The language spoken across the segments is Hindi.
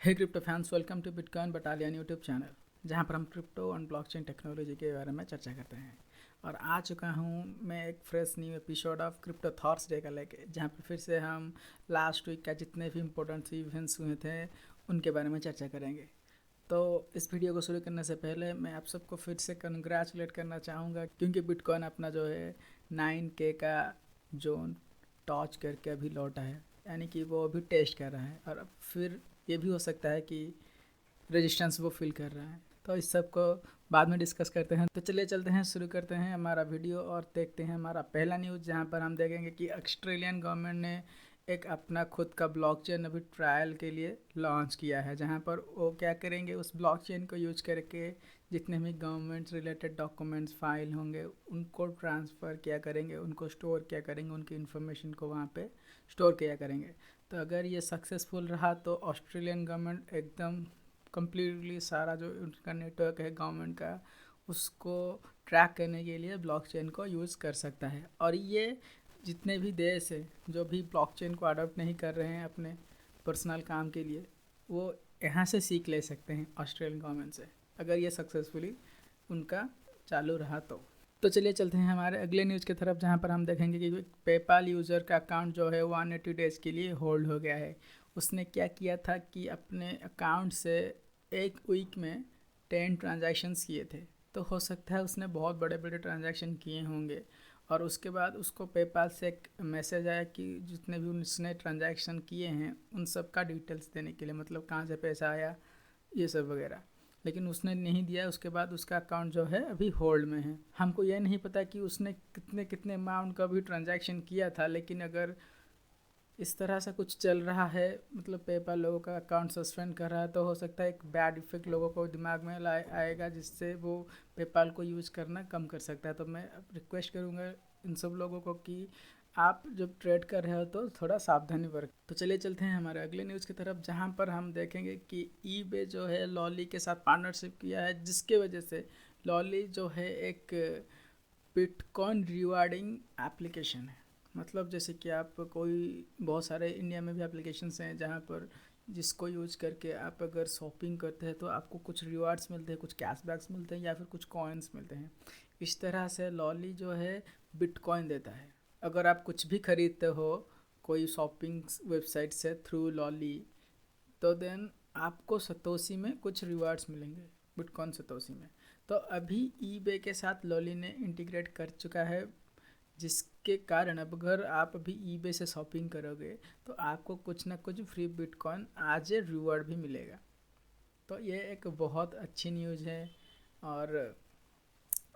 Hey crypto fans, welcome to Bitcoin Battalion YouTube channel, जहां पर हम क्रिप्टो और ब्लॉकचेन टेक्नोलॉजी के बारे में चर्चा करते हैं। और आ चुका हूं मैं एक fresh new episode of crypto thoughts day का लेके, जहां पर फिर से हम लास्ट वीक का जितने भी इम्पोर्टेंट इवेंट्स हुए थे उनके बारे में चर्चा करेंगे। तो इस वीडियो को शुरू करने से पहले मैं आप सबको फिर से कंग्रेचुलेट करना चाहूँगा, क्योंकि बिटकॉइन अपना जो है 9K का जोन टॉच करके अभी लौटा है, यानी कि वो अभी टेस्ट कर रहा है और अब फिर ये भी हो सकता है कि रेजिस्टेंस वो फील कर रहा है। तो इस सब को बाद में डिस्कस करते हैं। तो चलिए चलते हैं, शुरू करते हैं हमारा वीडियो और देखते हैं हमारा पहला न्यूज़, जहाँ पर हम देखेंगे कि ऑस्ट्रेलियन गवर्नमेंट ने एक अपना खुद का ब्लॉकचेन अभी ट्रायल के लिए लॉन्च किया है, जहाँ पर वो क्या करेंगे, उस ब्लॉकचेन को यूज करके जितने भी गवर्नमेंट रिलेटेड डॉक्यूमेंट्स फाइल होंगे उनको ट्रांसफ़र किया करेंगे, उनको स्टोर किया करेंगे, उनकी इन्फॉर्मेशन को वहाँ पे स्टोर किया करेंगे। तो अगर ये सक्सेसफुल रहा तो ऑस्ट्रेलियन गवर्नमेंट एकदम कम्प्लीटली सारा जो उनका नेटवर्क है गवर्नमेंट का, उसको ट्रैक करने के लिए ब्लॉकचेन को यूज़ कर सकता है। और ये जितने भी देश हैं जो भी ब्लॉकचेन को अडॉप्ट नहीं कर रहे हैं अपने पर्सनल काम के लिए, वो यहाँ से सीख ले सकते हैं ऑस्ट्रेलियन गवर्नमेंट से, अगर ये सक्सेसफुली उनका चालू रहा तो चलिए चलते हैं हमारे अगले न्यूज़ की तरफ, जहाँ पर हम देखेंगे कि पेपाल यूज़र का अकाउंट जो है 180 डेज़ के लिए होल्ड हो गया है। उसने क्या किया था कि अपने अकाउंट से एक वीक में 10 ट्रांजैक्शंस किए थे। तो हो सकता है उसने बहुत बड़े बड़े ट्रांजैक्शन किए होंगे और उसके बाद उसको पेपाल से एक मैसेज आया कि जितने भी उसने ट्रांजैक्शन किए हैं उन सब का डिटेल्स देने के लिए, मतलब कहाँ से पैसा आया, ये सब वगैरह। लेकिन उसने नहीं दिया। उसके बाद उसका अकाउंट जो है अभी होल्ड में है। हमको यह नहीं पता कि उसने कितने कितने अमाउंट का भी ट्रांजैक्शन किया था, लेकिन अगर इस तरह से कुछ चल रहा है, मतलब पेपाल लोगों का अकाउंट सस्पेंड कर रहा है, तो हो सकता है एक बैड इफेक्ट लोगों को दिमाग में आएगा, जिससे वो पेपाल को यूज़ करना कम कर सकता है। तो मैं रिक्वेस्ट करूँगा इन सब लोगों को कि आप जब ट्रेड कर रहे हो तो थोड़ा सावधानी बरत। तो चलिए चलते हैं हमारे अगले न्यूज़ की तरफ, जहाँ पर हम देखेंगे कि ईबे जो है लॉली के साथ पार्टनरशिप किया है, जिसके वजह से लॉली जो है एक बिटकॉइन रिवार्डिंग एप्लीकेशन है। मतलब जैसे कि आप कोई बहुत सारे इंडिया में भी एप्लीकेशंस हैं जहाँ पर जिसको यूज करके आप अगर शॉपिंग करते हैं तो आपको कुछ रिवार्ड्स मिलते हैं, कुछ कैशबैक्स मिलते हैं या फिर कुछ कॉइन्स मिलते हैं। इस तरह से लॉली जो है बिटकॉइन देता है। अगर आप कुछ भी खरीदते हो कोई शॉपिंग वेबसाइट से थ्रू लॉली, तो देन आपको सतोशी में कुछ रिवार्ड्स मिलेंगे, बिटकॉइन सतोशी में। तो अभी ईबे के साथ लॉली ने इंटीग्रेट कर चुका है, जिसके कारण अब अगर आप अभी ईबे से शॉपिंग करोगे तो आपको कुछ ना कुछ फ्री बिटकॉइन आज रिवॉर्ड भी मिलेगा। तो ये एक बहुत अच्छी न्यूज़ है और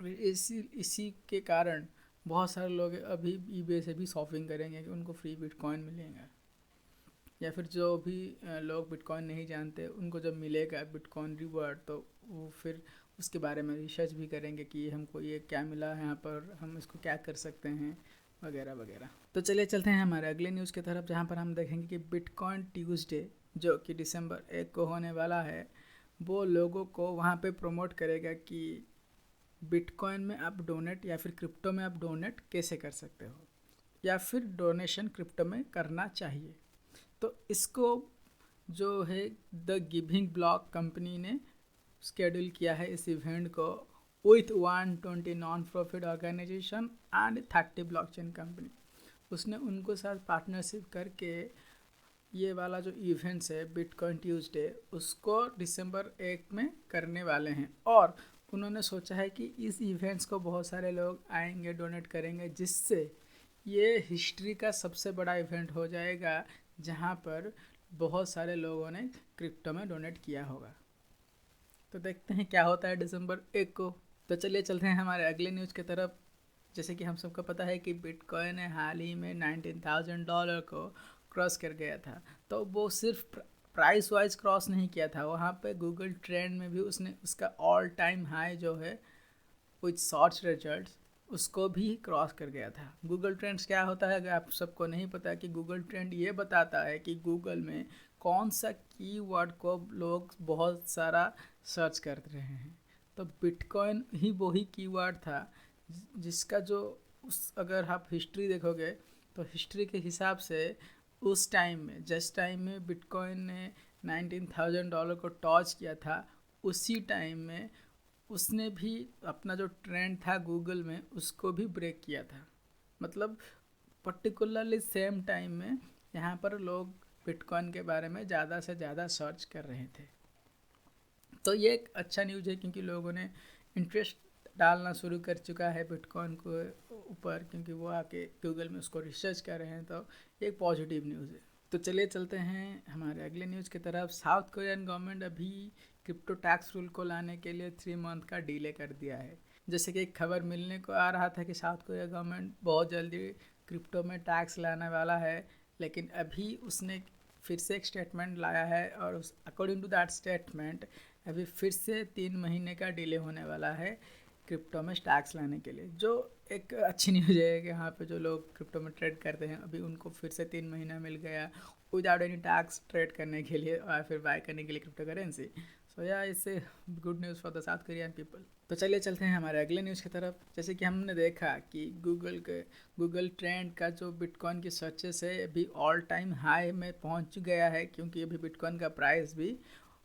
इसी के कारण बहुत सारे लोग अभी ईबे से भी शॉपिंग करेंगे कि उनको फ्री बिटकॉइन मिलेगा। या फिर जो भी लोग बिटकॉइन नहीं जानते उनको जब मिलेगा बिटकॉइन रिवॉर्ड, तो वो फिर उसके बारे में रिसर्च भी करेंगे कि हमको ये क्या मिला है, यहाँ पर हम इसको क्या कर सकते हैं, वगैरह वगैरह। तो चलिए चलते हैं हमारे अगले न्यूज़ की तरफ, जहाँ पर हम देखेंगे कि बिटकॉइन ट्यूसडे जो कि दिसंबर 1 को होने वाला है, वो लोगों को वहाँ पे प्रमोट करेगा कि बिटकॉइन में आप डोनेट या फिर क्रिप्टो में आप डोनेट कैसे कर सकते हो, या फिर डोनेशन क्रिप्टो में करना चाहिए। तो इसको जो है द गिविंग ब्लॉक कंपनी ने शेड्यूल किया है, इस इवेंट को, with 120 non profit organisation and 30 blockchain company. उसने उनको साथ पार्टनरशिप करके ये वाला जो इवेंट्स है बिटकॉइन ट्यूसडे, उसको दिसंबर 1 में करने वाले हैं। और उन्होंने सोचा है कि इस इवेंट्स को बहुत सारे लोग आएंगे, डोनेट करेंगे, जिससे ये हिस्ट्री का सबसे बड़ा इवेंट हो जाएगा जहाँ पर बहुत सारे लोगों ने क्रिप्टो में डोनेट किया होगा। तो देखते हैं क्या होता है दिसंबर 1 को। तो चलिए चलते हैं हमारे अगले न्यूज़ की तरफ। जैसे कि हम सबको पता है कि बिटकॉइन ने हाल ही में $19,000 को क्रॉस कर गया था। तो वो सिर्फ प्राइस वाइज क्रॉस नहीं किया था, वहाँ पे गूगल ट्रेंड में भी उसने उसका ऑल टाइम हाई जो है विथ सर्च रिजल्ट्स, उसको भी क्रॉस कर गया था। गूगल ट्रेंड्स क्या होता है, अगर आप सबको नहीं पता, कि गूगल ट्रेंड ये बताता है कि गूगल में कौन सा कीवर्ड को लोग बहुत सारा सर्च कर रहे हैं। तो बिटकॉइन ही वही कीवर्ड था जिसका जो अगर आप हिस्ट्री देखोगे तो हिस्ट्री के हिसाब से उस टाइम में, जिस टाइम में बिटकॉइन ने $19,000 को टॉच किया था, उसी टाइम में उसने भी अपना जो ट्रेंड था गूगल में उसको भी ब्रेक किया था। मतलब पर्टिकुलरली सेम टाइम में यहाँ पर लोग बिटकॉइन के बारे में ज़्यादा से ज़्यादा सर्च कर रहे थे। तो ये एक अच्छा न्यूज़ है क्योंकि लोगों ने इंटरेस्ट डालना शुरू कर चुका है बिटकॉइन को ऊपर, क्योंकि वो आके गूगल में उसको रिसर्च कर रहे हैं। तो ये एक पॉजिटिव न्यूज़ है। तो चलिए चलते हैं हमारे अगले न्यूज़ की तरफ। साउथ कोरियन गवर्नमेंट अभी क्रिप्टो टैक्स रूल को लाने के लिए 3 मंथ का डिले कर दिया है। जैसे कि एक खबर मिलने को आ रहा था कि साउथ कोरिया गवर्नमेंट बहुत जल्दी क्रिप्टो में टैक्स लाने वाला है, लेकिन अभी उसने फिर से एक स्टेटमेंट लाया है और उस अकॉर्डिंग टू दैट स्टेटमेंट अभी फिर से 3 महीने का डिले होने वाला है क्रिप्टो में टैक्स लाने के लिए, जो एक अच्छी न्यूज़ है कि यहाँ पे जो लोग क्रिप्टो में ट्रेड करते हैं अभी उनको फिर से 3 महीना मिल गया विदाउट एनी टैक्स ट्रेड करने के लिए और फिर बाय करने के लिए क्रिप्टो करेंसी। सो या इससे good news for the south Korean people. तो चलिए चलते हैं हमारे अगले न्यूज़ की तरफ। जैसे कि हमने देखा कि गूगल ट्रेंड का जो बिटकॉइन की सर्चेस है अभी ऑल टाइम हाई में पहुंच गया है, क्योंकि अभी बिटकॉइन का प्राइस भी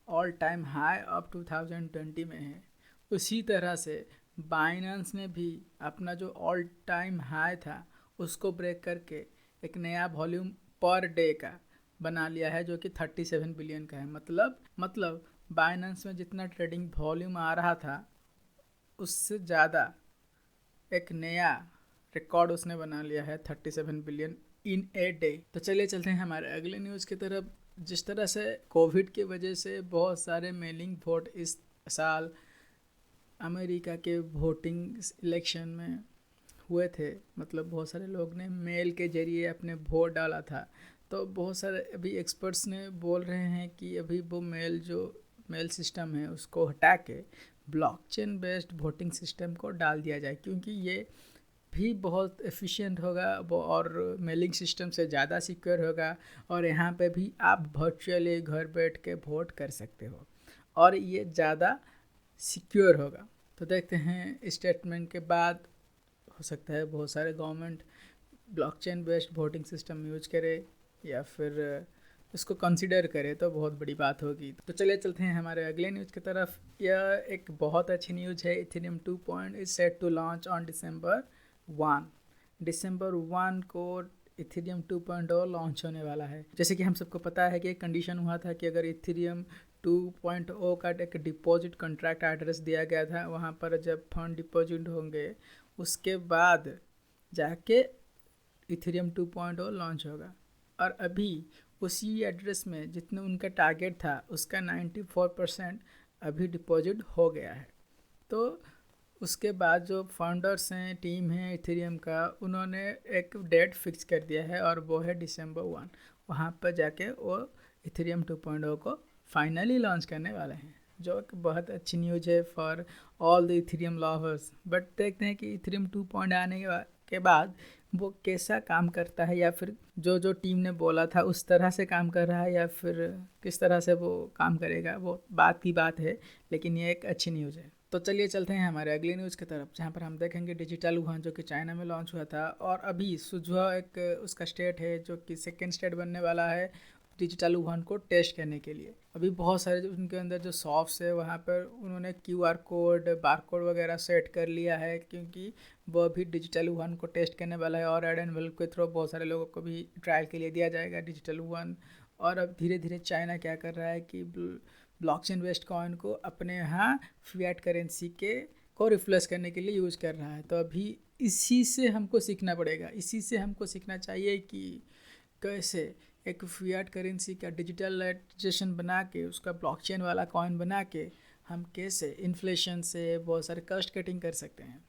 ऑल टाइम हाई अब 2020 में है। उसी तरह से बाइनेंस ने भी अपना जो ऑल टाइम हाई था उसको ब्रेक करके एक नया वॉल्यूम पर डे का बना लिया है जो कि 37 बिलियन का है। मतलब बाइनेंस में जितना ट्रेडिंग वॉल्यूम आ रहा था उससे ज़्यादा एक नया रिकॉर्ड उसने बना लिया है, 37 बिलियन इन ए डे। तो चलिए चलते हैं हमारे अगले न्यूज़ की तरफ। जिस तरह से कोविड की वजह से बहुत सारे मेलिंग वोट इस साल अमेरिका के वोटिंग इलेक्शन में हुए थे, मतलब बहुत सारे लोग ने मेल के ज़रिए अपने वोट डाला था। तो बहुत सारे अभी एक्सपर्ट्स ने बोल रहे हैं कि अभी वो मेल सिस्टम है उसको हटा के ब्लॉकचेन बेस्ड वोटिंग सिस्टम को डाल दिया जाए, क्योंकि ये भी बहुत एफिशिएंट होगा वो और मेलिंग सिस्टम से ज़्यादा सिक्योर होगा और यहाँ पे भी आप वर्चुअली घर बैठ के वोट कर सकते हो और ये ज़्यादा सिक्योर होगा। तो देखते हैं स्टेटमेंट के बाद हो सकता है बहुत सारे government blockchain based voting system use करे या फिर इसको कंसिडर करे, तो बहुत बड़ी बात होगी। तो चलिए चलते हैं हमारे अगले न्यूज़ की तरफ। यह एक बहुत अच्छी न्यूज़ है। Ethereum 2 is set to launch on December 1 को इथेरियम 2.0 लॉन्च होने वाला है। जैसे कि हम सबको पता है कि एक कंडीशन हुआ था कि अगर इथेरियम 2.0 का एक डिपॉजिट कॉन्ट्रैक्ट एड्रेस दिया गया था, वहाँ पर जब फंड डिपॉजिट होंगे उसके बाद जाके इथेरियम 2.0 लॉन्च होगा। और अभी उसी एड्रेस में जितने उनका टारगेट था उसका 94% अभी डिपॉजिट हो गया है। तो उसके बाद जो फाउंडर्स हैं, टीम है इथेरियम का, उन्होंने एक डेट फिक्स कर दिया है और वो है दिसंबर 1। वहाँ पर जाके वो इथेरियम 2.0 को फाइनली लॉन्च करने वाले हैं, जो एक बहुत अच्छी न्यूज़ है for all the Ethereum lovers. But देखते हैं कि इथेरियम 2.0 आने के बाद वो कैसा काम करता है, या फिर जो टीम ने बोला था उस तरह से काम कर रहा है या फिर किस तरह से वो काम करेगा, वो बात की बात है। लेकिन ये एक अच्छी न्यूज़ है। तो चलिए चलते हैं हमारे अगली न्यूज़ की तरफ, जहाँ पर हम देखेंगे डिजिटल वुहान जो कि चाइना में लॉन्च हुआ था और अभी सुझुआ एक उसका स्टेट है जो कि सेकेंड स्टेट बनने वाला है डिजिटल वुहान को टेस्ट करने के लिए। अभी बहुत सारे उनके अंदर जो शॉप्स है वहाँ पर उन्होंने QR कोड, बारकोड वगैरह सेट कर लिया है, क्योंकि वो भी डिजिटल वुहान को टेस्ट करने वाला है और एड वेल के थ्रू बहुत सारे लोगों को भी ट्रायल के लिए दिया जाएगा डिजिटल वुहान। और अब धीरे धीरे चाइना क्या कर रहा है कि ब्लॉकचेन बेस्ड कॉइन को अपने यहाँ फिएट करेंसी को रिप्लेस करने के लिए यूज़ कर रहा है। तो अभी इसी से हमको सीखना पड़ेगा, इसी से हमको सीखना चाहिए कि कैसे एक फिएट करेंसी का डिजिटलाइजेशन बना के उसका ब्लॉकचेन वाला कॉइन बना के हम कैसे इन्फ्लेशन से बहुत सारे कॉस्ट कटिंग कर सकते हैं।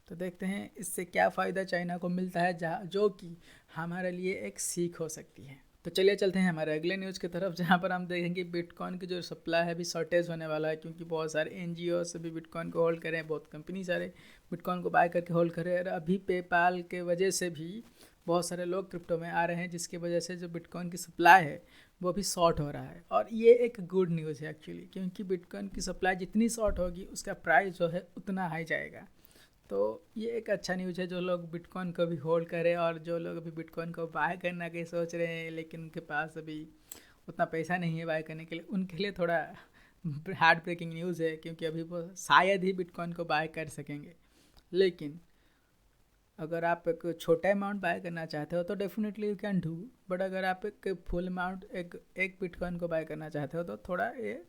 तो देखते हैं इससे क्या फ़ायदा चाइना को मिलता है, जो कि हमारे लिए एक सीख हो सकती है। तो चलिए चलते हैं हमारे अगले न्यूज़ की तरफ, जहाँ पर हम देखेंगे बिटकॉइन की जो सप्लाई है अभी शॉर्टेज होने वाला है, क्योंकि बहुत सारे NGOs अभी बिटकॉइन को होल्ड करें, बहुत कंपनी सारे बिटकॉइन को बाय करके होल्ड करें। और अभी पेपाल के वजह से भी बहुत सारे लोग क्रिप्टो में आ रहे हैं, जिसकी वजह से जो बिटकॉइन की सप्लाई है वो भी शॉर्ट हो रहा है। और ये एक गुड न्यूज़ है एक्चुअली, क्योंकि बिटकॉइन की सप्लाई जितनी शॉर्ट होगी उसका प्राइस जो है उतना हाई जाएगा। तो ये एक अच्छा न्यूज़ है जो लोग बिटकॉइन को भी होल्ड करें और जो लोग अभी बिटकॉइन को बाय करना के सोच रहे हैं लेकिन उनके पास अभी उतना पैसा नहीं है बाय करने के लिए, उनके लिए थोड़ा हार्ट ब्रेकिंग न्यूज़ है, क्योंकि अभी वो शायद ही बिटकॉइन को बाय कर सकेंगे। लेकिन अगर आप एक छोटा अमाउंट बाय करना चाहते हो तो definitely you can do, but अगर आप एक फुल अमाउंट एक बिटकॉइन को बाय करना चाहते हो तो थोड़ा ये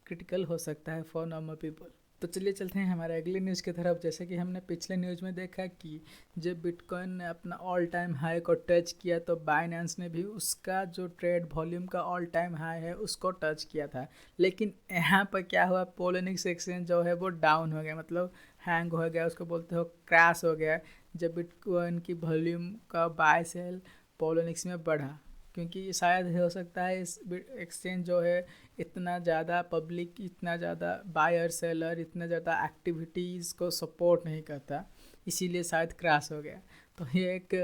क्रिटिकल हो सकता है फॉर नॉर्मल पीपल। तो चलिए चलते हैं हमारे अगले न्यूज़ की तरफ। जैसे कि हमने पिछले न्यूज़ में देखा कि जब बिटकॉइन ने अपना ऑल टाइम हाई को टच किया तो बाइनेंस ने भी उसका जो ट्रेड वॉल्यूम का ऑल टाइम हाई है उसको टच किया था। लेकिन यहाँ पर क्या हुआ, पोलोनिक्स एक्सचेंज जो है वो डाउन हो गया, मतलब हैंग हो गया, उसको बोलते हो क्रैश हो गया, जब बिटकॉइन की वॉल्यूम का बाय सेल पोलोनिक्स में बढ़ा। क्योंकि शायद हो सकता है इस एक्सचेंज जो है इतना ज़्यादा पब्लिक, इतना ज़्यादा बायर सेलर, इतना ज़्यादा एक्टिविटीज़ को सपोर्ट नहीं करता, इसीलिए शायद क्रैश हो गया। तो ये एक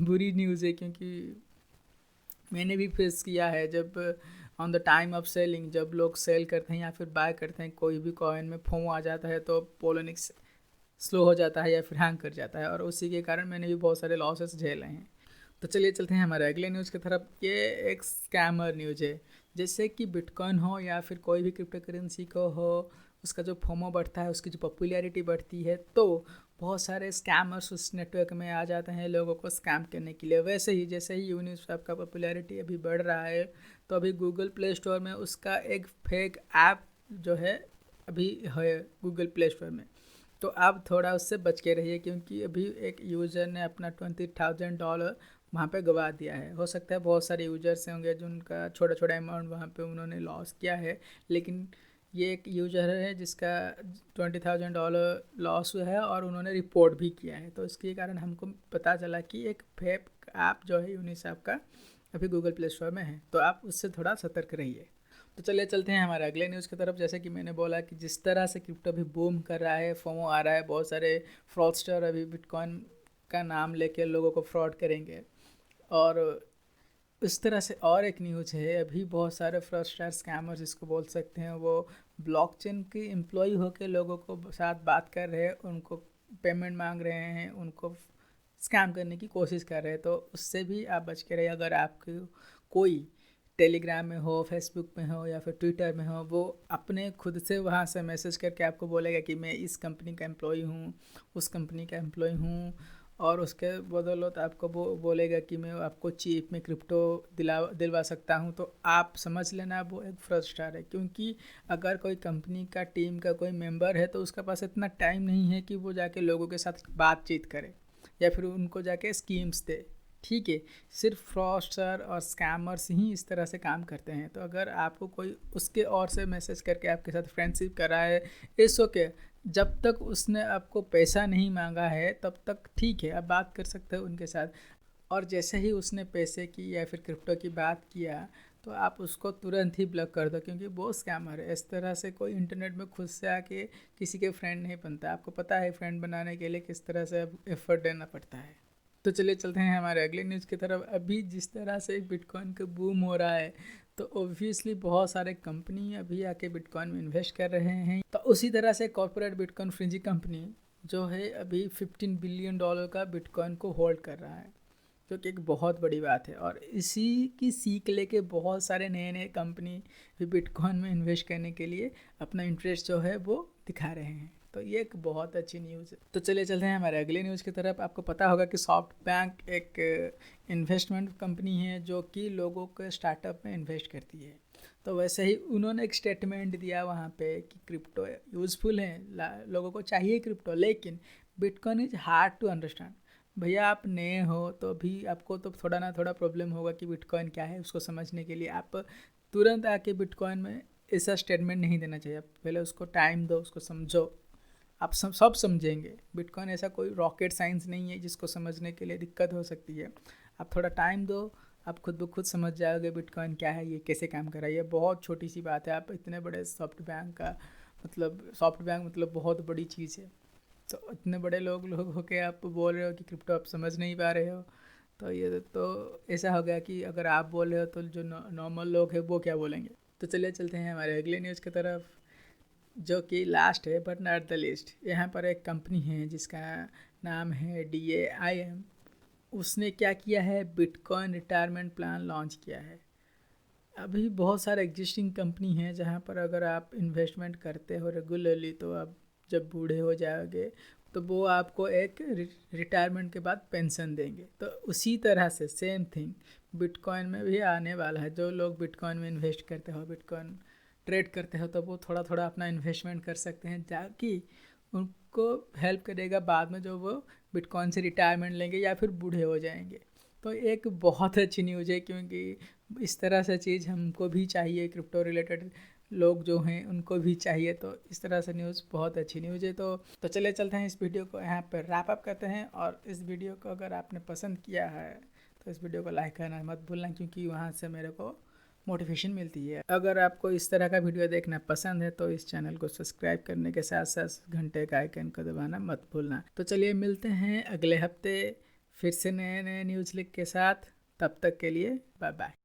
बुरी न्यूज़ है, क्योंकि मैंने भी फेस किया है जब on the time of selling, जब लोग सेल करते हैं या फिर बाय करते हैं कोई भी कॉइन में फोमो आ जाता है तो पोलोनिक्स स्लो हो जाता है या फिर हैंग कर जाता है, और उसी के कारण मैंने भी बहुत सारे लॉसेस झेले हैं। तो चलिए चलते हैं हमारे अगले न्यूज़ की तरफ। ये एक स्कैमर न्यूज़ है। जैसे कि बिटकॉइन हो या फिर कोई भी क्रिप्टो करेंसी को हो, उसका जो फोमो बढ़ता है, उसकी जो पॉपुलैरिटी बढ़ती है, तो बहुत सारे स्कैमर्स उस नेटवर्क में आ जाते हैं लोगों को स्कैम करने के लिए। वैसे ही जैसे ही यूनिस्वैप का पॉपुलैरिटी अभी बढ़ रहा है, तो अभी गूगल प्ले स्टोर में उसका एक फेक ऐप जो है अभी है गूगल प्ले स्टोर में। तो आप थोड़ा उससे बच के रहिए, क्योंकि अभी एक यूज़र ने अपना $20,000 वहाँ पे गवा दिया है। हो सकता है बहुत सारे यूजर्स होंगे जिनका छोटा छोटा अमाउंट वहाँ पे उन्होंने लॉस किया है, लेकिन ये एक यूजर है जिसका $20,000 लॉस हुआ है और उन्होंने रिपोर्ट भी किया है। तो इसके कारण हमको पता चला कि एक फेक ऐप जो है यूनिस्वैप का अभी गूगल प्ले स्टोर में है, तो आप उससे थोड़ा सतर्क रहिए। तो चलिए चलते हैं हमारे अगले न्यूज़ की तरफ। जैसे कि मैंने बोला कि जिस तरह से क्रिप्टो अभी बूम कर रहा है, फोमो आ रहा है, बहुत सारे फ्रॉडस्टर अभी बिटकॉइन का नाम लेके लोगों को फ्रॉड करेंगे। और इस तरह से और एक न्यूज़ है, अभी बहुत सारे फ्रॉडस्टर स्कैमर्स जिसको बोल सकते हैं, वो ब्लॉकचेन के एम्प्लॉय होकर लोगों को साथ बात कर रहे हैं, उनको पेमेंट मांग रहे हैं, उनको स्कैम करने की कोशिश कर रहे हैं। तो उससे भी आप बच के रहिए। अगर आपको कोई टेलीग्राम में हो, फेसबुक में हो या फिर ट्विटर में हो, वो अपने खुद से वहाँ से मैसेज करके आपको बोलेगा कि मैं इस कंपनी का एम्प्लॉय हूँ, उस कंपनी का एम्प्लॉय हूँ, और उसके बदौलत आपको वो बोलेगा कि मैं आपको चीप में क्रिप्टो दिलवा सकता हूँ। तो आप समझ लेना वो एक फ्रॉडस्टर है, क्योंकि अगर कोई कंपनी का टीम का कोई मेंबर है तो उसके पास इतना टाइम नहीं है कि वो जाके लोगों के साथ बातचीत करे या फिर उनको जाके स्कीम्स दे। ठीक है, सिर्फ फ्रॉडस्टर और स्कैमर्स ही इस तरह से काम करते हैं। तो अगर आपको कोई उसके और से मैसेज करके आपके साथ फ्रेंडशिप कर रहा है, इट्स ओके, जब तक उसने आपको पैसा नहीं मांगा है तब तक ठीक है, आप बात कर सकते हो उनके साथ। और जैसे ही उसने पैसे की या फिर क्रिप्टो की बात किया तो आप उसको तुरंत ही ब्लॉक कर दो, क्योंकि वो स्कैमर है। इस तरह से कोई इंटरनेट में खुद से आके किसी के फ्रेंड नहीं बनता। आपको पता है फ्रेंड बनाने के लिए किस तरह से एफर्ट देना पड़ता है। तो चलिए चलते हैं हमारे अगले न्यूज़ की तरफ। अभी जिस तरह से बिटकॉइन का बूम हो रहा है, तो ऑब्वियसली बहुत सारे कंपनी अभी आके बिटकॉइन में इन्वेस्ट कर रहे हैं। तो उसी तरह से कॉर्पोरेट बिटकॉइन फ्रीजी कंपनी जो है अभी $15 बिलियन का बिटकॉइन को होल्ड कर रहा है, जो कि एक बहुत बड़ी बात है। और इसी की सीख लेके बहुत सारे नए नए कंपनी भी बिटकॉइन में इन्वेस्ट करने के लिए अपना इंटरेस्ट जो है वो दिखा रहे हैं। तो ये एक बहुत अच्छी न्यूज़ है। तो चलिए चलते हैं हमारे अगले न्यूज़ की तरफ। आपको पता होगा कि सॉफ्ट बैंक एक इन्वेस्टमेंट कंपनी है जो कि लोगों के स्टार्टअप में इन्वेस्ट करती है। तो वैसे ही उन्होंने एक स्टेटमेंट दिया वहाँ पे कि क्रिप्टो यूज़फुल है, लोगों को चाहिए क्रिप्टो, लेकिन Bitcoin is hard to understand. भैया आप नए हो तो भी आपको तो थोड़ा ना थोड़ा प्रॉब्लम होगा कि बिटकॉइन क्या है उसको समझने के लिए। आप तुरंत आके बिटकॉइन में ऐसा स्टेटमेंट नहीं देना चाहिए। आप पहले उसको टाइम दो, उसको समझो, आप सब समझेंगे। बिटकॉइन ऐसा कोई रॉकेट साइंस नहीं है जिसको समझने के लिए दिक्कत हो सकती है। आप थोड़ा टाइम दो, आप खुद ब खुद समझ जाओगे बिटकॉइन क्या है, ये कैसे काम कर रहा है। ये बहुत छोटी सी बात है। आप इतने बड़े सॉफ्ट बैंक मतलब बहुत बड़ी चीज़ है। तो इतने बड़े लोग होके आप बोल रहे हो कि क्रिप्टो आप समझ नहीं पा रहे हो, तो ये तो ऐसा हो गया कि अगर आप बोल रहे हो तो जो नॉर्मल लोग हैं वो क्या बोलेंगे। तो चलिए चलते हैं हमारे अगले न्यूज़ की तरफ, जो कि लास्ट है बट नॉट द लिस्ट। यहाँ पर एक कंपनी है जिसका नाम है DAIM। उसने क्या किया है, बिटकॉइन रिटायरमेंट प्लान लॉन्च किया है। अभी बहुत सारे एग्जिस्टिंग कंपनी हैं जहाँ पर अगर आप इन्वेस्टमेंट करते हो रेगुलरली तो आप जब बूढ़े हो जाओगे तो वो आपको एक रिटायरमेंट के बाद पेंशन देंगे। तो उसी तरह से सेम थिंग बिटकॉइन में भी आने वाला है। जो लोग बिटकॉइन में इन्वेस्ट करते हो, बिटकॉइन ट्रेड करते हो, तो वो थोड़ा थोड़ा अपना इन्वेस्टमेंट कर सकते हैं, ताकि उनको हेल्प करेगा बाद में जो वो बिटकॉइन से रिटायरमेंट लेंगे या फिर बूढ़े हो जाएंगे। तो एक बहुत अच्छी न्यूज़ है, क्योंकि इस तरह से चीज़ हमको भी चाहिए, क्रिप्टो रिलेटेड लोग जो हैं उनको भी चाहिए। तो इस तरह से न्यूज़ बहुत अच्छी न्यूज़ है। तो चले चलते हैं, इस वीडियो को यहाँ पर रैप अप करते हैं। और इस वीडियो को अगर आपने पसंद किया है तो इस वीडियो को लाइक करना मत भूलना, क्योंकि वहाँ से मेरे को मोटिवेशन मिलती है। अगर आपको इस तरह का वीडियो देखना पसंद है तो इस चैनल को सब्सक्राइब करने के साथ साथ घंटे का आइकन को दबाना मत भूलना। तो चलिए मिलते हैं अगले हफ्ते फिर से नए नए न्यूज़ लिंक के साथ। तब तक के लिए बाय बाय।